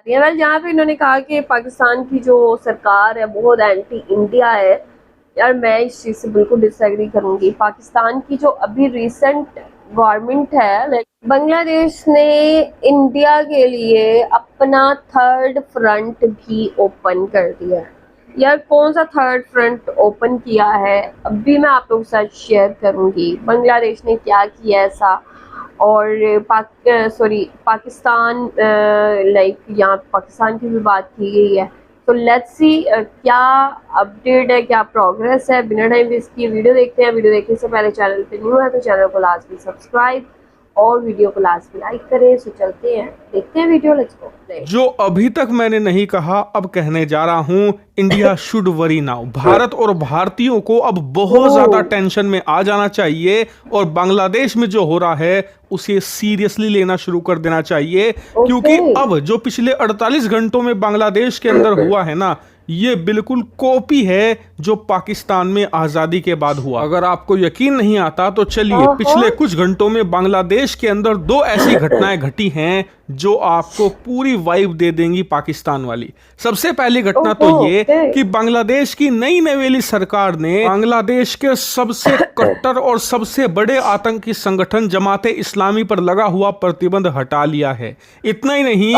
Well जहाँ पे इन्होंने कहा कि पाकिस्तान की जो सरकार है बहुत एंटी इंडिया है। यार मैं इस चीज़ से बिल्कुल डिसएग्री करूंगी। पाकिस्तान की जो अभी रिसेंट गवर्नमेंट है, लाइक बांग्लादेश ने इंडिया के लिए अपना थर्ड फ्रंट भी ओपन कर दिया है। यार कौन सा थर्ड फ्रंट ओपन किया है अभी मैं आप लोगों के साथ शेयर करूंगी। बांग्लादेश ने क्या किया ऐसा, और पाकिस्तान, लाइक यहाँ पाकिस्तान की भी बात की गई है। तो लेट्स सी क्या अपडेट है, क्या प्रोग्रेस है। बिना टाइम वेस्ट किए वीडियो देखते हैं। वीडियो देखने से पहले चैनल पे न्यू है तो चैनल को लाजमी सब्सक्राइब और वीडियो को लाजमी लाइक करें। सो चलते हैं, देखते हैं वीडियो, लेट्स गो। जो अभी तक मैंने नहीं कहा अब कहने जा रहा हूं। India should worry now. Bharat और भारतीयों को अब बहुत ज्यादा टेंशन में आ जाना चाहिए और बांग्लादेश में जो हो रहा है उसे सीरियसली लेना शुरू कर देना चाहिए, क्योंकि अब जो पिछले 48 घंटों में बांग्लादेश के अंदर हुआ है ना, ये बिल्कुल कॉपी है जो पाकिस्तान में आजादी के बाद हुआ। अगर आपको यकीन नहीं आता तो चलिए पिछले कुछ घंटों में बांग्लादेश के अंदर दो ऐसी घटनाएं घटी हैं जो आपको पूरी वाइब दे देंगी पाकिस्तान वाली। सबसे पहली घटना तो ये कि बांग्लादेश की नई नवेली सरकार ने बांग्लादेश के सबसे कट्टर और सबसे बड़े आतंकी संगठन जमाते इस्लामी पर लगा हुआ प्रतिबंध हटा लिया है। इतना ही नहीं,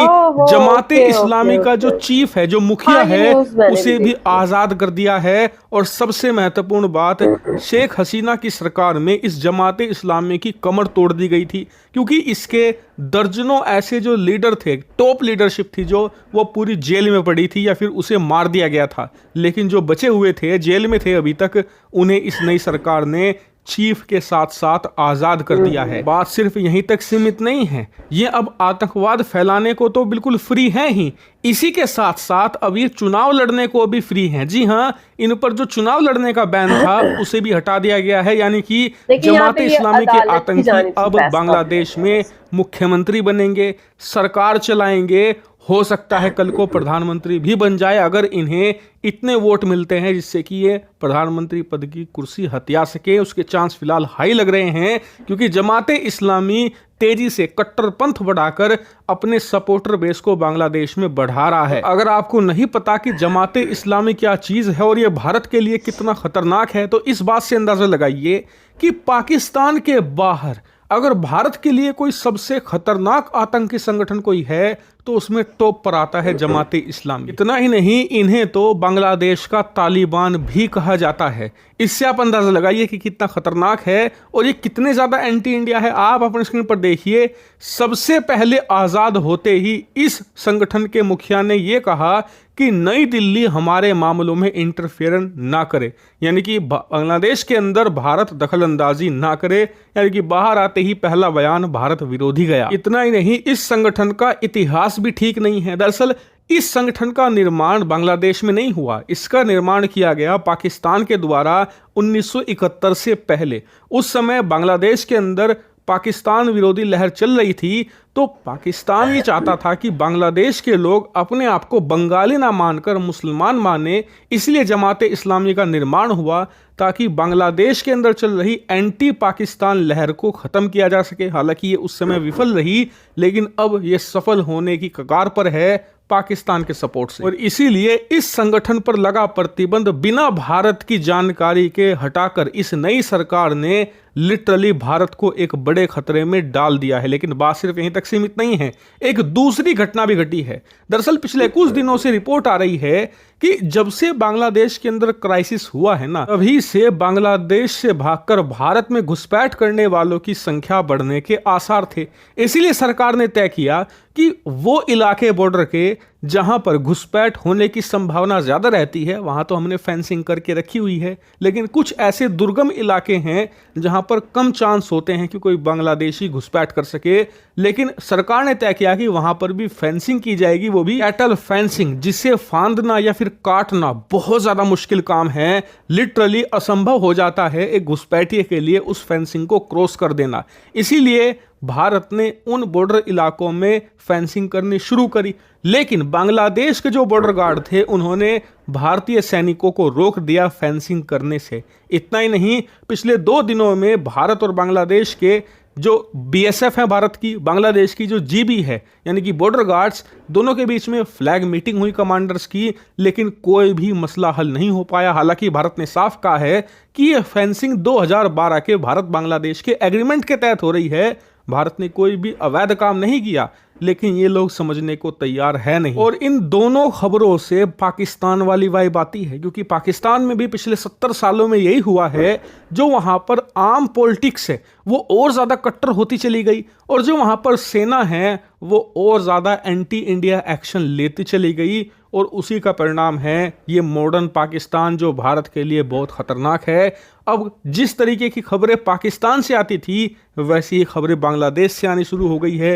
जमाते इस्लामी का जो चीफ है, जो मुखिया है, उसे भी आजाद कर दिया है। और सबसे महत्वपूर्ण बात, शेख हसीना की सरकार में इस जमाते इस्लामी की कमर तोड़ दी गई थी, क्योंकि इसके दर्जनों ऐसे जो लीडर थे, टॉप लीडरशिप थी, जो वो पूरी जेल में पड़ी थी या फिर उसे मार दिया गया था। लेकिन जो बचे हुए थे, जेल में थे अभी तक, उन्हें इस नई सरकार ने चीफ के साथ साथ आजाद कर दिया है। बात सिर्फ यहीं तक सीमित नहीं है, ये अब आतंकवाद फैलाने को तो बिल्कुल फ्री है ही, इसी के साथ साथ अब ये चुनाव लड़ने को भी फ्री हैं। जी हाँ, इन पर जो चुनाव लड़ने का बैन था उसे भी हटा दिया गया है। यानी कि जमाते इस्लामी के आतंकी अब बांग्लादेश में मुख्यमंत्री बनेंगे, सरकार चलाएंगे, हो सकता है कल को प्रधानमंत्री भी बन जाए अगर इन्हें इतने वोट मिलते हैं जिससे कि ये प्रधानमंत्री पद की कुर्सी हथिया सके। उसके चांस फिलहाल हाई लग रहे हैं, क्योंकि जमाते इस्लामी तेजी से कट्टरपंथ बढ़ाकर अपने सपोर्टर बेस को बांग्लादेश में बढ़ा रहा है। अगर आपको नहीं पता कि जमाते इस्लामी क्या चीज है और ये भारत के लिए कितना खतरनाक है, तो इस बात से अंदाजा लगाइए कि पाकिस्तान के बाहर अगर भारत के लिए कोई सबसे खतरनाक आतंकी संगठन कोई है तो उसमें टॉप पर आता है जमाते इस्लामी। इतना ही नहीं, इन्हें तो बांग्लादेश का तालिबान भी कहा जाता है। इससे आप अंदाजा लगाइए कि कितना खतरनाक है और ये कितने ज्यादा एंटी इंडिया है। आप अपने स्क्रीन पर देखिए, सबसे पहले आजाद होते ही इस संगठन के मुखिया ने यह कहा कि नई दिल्ली हमारे मामलों में इंटरफेरेंस ना करे, यानी कि बांग्लादेश के अंदर भारत दखल अंदाजी ना करे। यानी कि बाहर आते ही पहला बयान भारत विरोधी गया। इतना ही नहीं, इस संगठन का इतिहास भी ठीक नहीं है। दरअसल इस संगठन का निर्माण बांग्लादेश में नहीं हुआ, इसका निर्माण किया गया पाकिस्तान के द्वारा 1971 से पहले। उस समय बांग्लादेश के अंदर पाकिस्तान विरोधी लहर चल रही थी, तो पाकिस्तान ये चाहता था कि बांग्लादेश के लोग अपने आप को बंगाली ना मानकर मुसलमान माने, इसलिए जमाते इस्लामी का निर्माण हुआ ताकि बांग्लादेश के अंदर चल रही एंटी पाकिस्तान लहर को खत्म किया जा सके। हालांकि ये उस समय विफल रही, लेकिन अब ये सफल होने की कगार पर है पाकिस्तान के सपोर्ट से। और इसीलिए इस संगठन पर लगा प्रतिबंध बिना भारत की जानकारी के हटाकर इस नई सरकार ने लिटरली भारत को एक बड़े खतरे में डाल दिया है। लेकिन बात सिर्फ यहीं तक सीमित नहीं है, एक दूसरी घटना भी घटी है। दरअसल पिछले कुछ दिनों से रिपोर्ट आ रही है कि जब से बांग्लादेश के अंदर क्राइसिस हुआ है ना, तभी से बांग्लादेश से भागकर भारत में घुसपैठ करने वालों की संख्या बढ़ने के आसार थे। इसीलिए सरकार ने तय किया कि वो इलाके बॉर्डर के जहां पर घुसपैठ होने की संभावना ज्यादा रहती है वहां तो हमने फेंसिंग करके रखी हुई है, लेकिन कुछ ऐसे दुर्गम इलाके हैं जहां पर कम चांस होते हैं कि कोई बांग्लादेशी घुसपैठ कर सके। लेकिन सरकार ने तय किया कि वहां पर भी फेंसिंग की जाएगी, वो भी कैटल फेंसिंग, जिसे फांदना या फिर काटना बहुत ज्यादा मुश्किल काम है। लिटरली असंभव हो जाता है एक घुसपैठिए के लिए उस फेंसिंग को क्रॉस कर देना। इसीलिए भारत ने उन बॉर्डर इलाकों में फेंसिंग करनी शुरू करी, लेकिन बांग्लादेश के जो बॉर्डर गार्ड थे उन्होंने भारतीय सैनिकों को रोक दिया फेंसिंग करने से। इतना ही नहीं, पिछले 2 दिनों में भारत और बांग्लादेश के जो बीएसएफ है भारत की, बांग्लादेश की जो जीबी है यानी कि बॉर्डर गार्ड्स, दोनों के बीच में फ्लैग मीटिंग हुई कमांडर्स की, लेकिन कोई भी मसला हल नहीं हो पाया। हालांकि भारत ने साफ कहा है कि यह फेंसिंग 2012 के भारत बांग्लादेश के एग्रीमेंट के तहत हो रही है। भारत ने कोई भी अवैध काम नहीं किया, लेकिन ये लोग समझने को तैयार है नहीं। और इन दोनों खबरों से पाकिस्तान वाली वाइब आती है, क्योंकि पाकिस्तान में भी पिछले 70 सालों में यही हुआ है। जो वहां पर आम पॉलिटिक्स है वो और ज्यादा कट्टर होती चली गई, और जो वहां पर सेना है वो और ज्यादा एंटी इंडिया एक्शन लेती चली गई। और उसी का परिणाम है ये मॉडर्न पाकिस्तान, जो भारत के लिए बहुत खतरनाक है। अब जिस तरीके की खबरें पाकिस्तान से आती थी, वैसी ही खबरें बांग्लादेश से आनी शुरू हो गई है।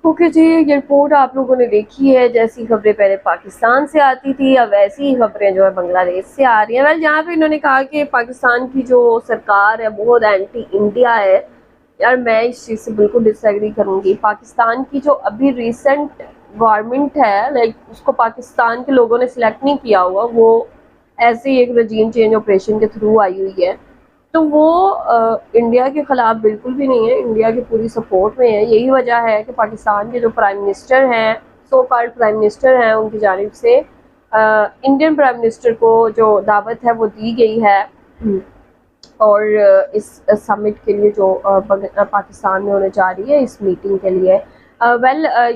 ओके जी, ये रिपोर्ट आप लोगों ने देखी है। जैसी खबरें पहले पाकिस्तान से आती थी, अब वैसी ही खबरें जो है बांग्लादेश से आ रही हैं। वेल, जहाँ पे इन्होंने कहा कि पाकिस्तान की जो सरकार है बहुत एंटी इंडिया है, यार मैं इस चीज़ से बिल्कुल डिसएग्री करूँगी। पाकिस्तान की जो अभी रिसेंट गवर्नमेंट है, लाइक उसको पाकिस्तान के लोगों ने सिलेक्ट नहीं किया हुआ, वो ऐसे ही एक रजीम चेंज ऑपरेशन के थ्रू आई हुई है। तो वो इंडिया के ख़िलाफ़ बिल्कुल भी नहीं है, इंडिया की पूरी सपोर्ट में है। यही वजह है कि पाकिस्तान के जो प्राइम मिनिस्टर हैं, सो कॉल्ड प्राइम मिनिस्टर हैं, उनकी जानिब से इंडियन प्राइम मिनिस्टर को जो दावत है वो दी गई है। और इस समिट के लिए जो पाकिस्तान में होने जा रही है, इस मीटिंग के लिए।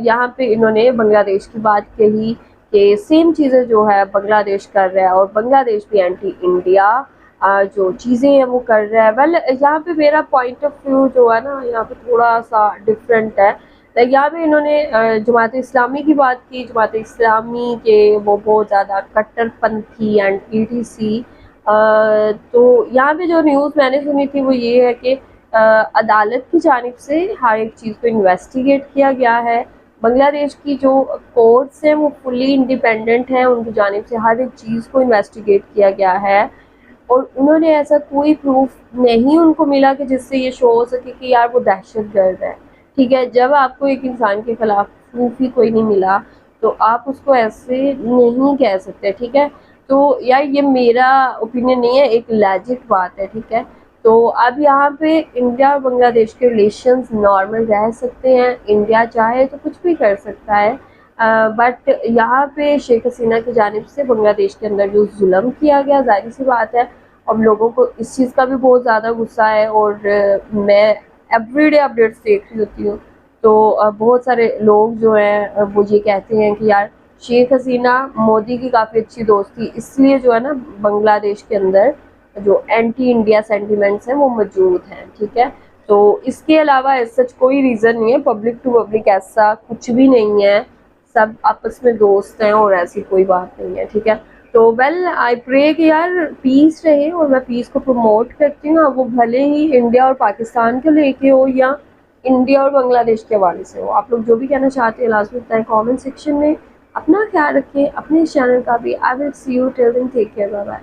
यहाँ पे इन्होंने बांग्लादेश की बात कही कि सेम चीज़ें जो है बांग्लादेश कर रहा है, और बांग्लादेश भी एंटी इंडिया जो चीज़ें हैं वो कर रहा है। यहाँ पे मेरा पॉइंट ऑफ व्यू जो है ना, यहाँ पे थोड़ा सा डिफरेंट है। यहाँ पे इन्होंने जमात इस्लामी की बात की, जमात इस्लामी के वो बहुत ज़्यादा कट्टरपंथी एंड ETC। तो यहाँ पे जो न्यूज़ मैंने सुनी थी वो ये है कि अदालत की जानिब से हर एक चीज़ को इन्वेस्टिगेट किया गया है। बांग्लादेश की जो कोर्ट्स हैं वो फुली इंडिपेंडेंट हैं, उनकी जानिब से हर एक चीज़ को इन्वेस्टिगेट किया गया है। और उन्होंने ऐसा कोई प्रूफ नहीं उनको मिला कि जिससे ये शो हो सके कि यार वो दहशतगर्द है। ठीक है, जब आपको एक इंसान के खिलाफ प्रूफ ही कोई नहीं मिला तो आप उसको ऐसे नहीं कह सकते। ठीक है, तो यार ये मेरा ओपिनियन नहीं है, एक लॉजिक बात है। ठीक है, तो अब यहाँ पे इंडिया और बांग्लादेश के रिलेशंस नॉर्मल रह सकते हैं, इंडिया चाहे तो कुछ भी कर सकता है। बट यहाँ पे शेख हसीना की जानिब से बांग्लादेश के अंदर जो जुल्म किया गया, जाहिर सी बात है अब लोगों को इस चीज़ का भी बहुत ज़्यादा गुस्सा है। और मैं एवरीडे अपडेट्स देख रही होती हूँ, तो बहुत सारे लोग जो हैं वो ये कहते हैं कि यार शेख हसीना मोदी की काफ़ी अच्छी दोस्त थी, इसलिए जो है ना बांग्लादेश के अंदर जो एंटी इंडिया सेंटिमेंट्स हैं वो मौजूद हैं। ठीक है, तो इसके अलावा सच कोई रीज़न नहीं है, पब्लिक टू पब्लिक ऐसा कुछ भी नहीं है, सब आपस में दोस्त हैं और ऐसी कोई बात नहीं है। ठीक है, तो आई प्रे कि यार पीस रहे, और मैं पीस को प्रमोट करती हूँ। वो भले ही इंडिया और पाकिस्तान के लेके हो या इंडिया और बांग्लादेश के हवाले से हो, आप लोग जो भी कहना चाहते हैं लाजमी बताएं कमेंट सेक्शन में। अपना ख्याल रखें, अपने चैनल का भी। I will see you till then, take care, bye bye.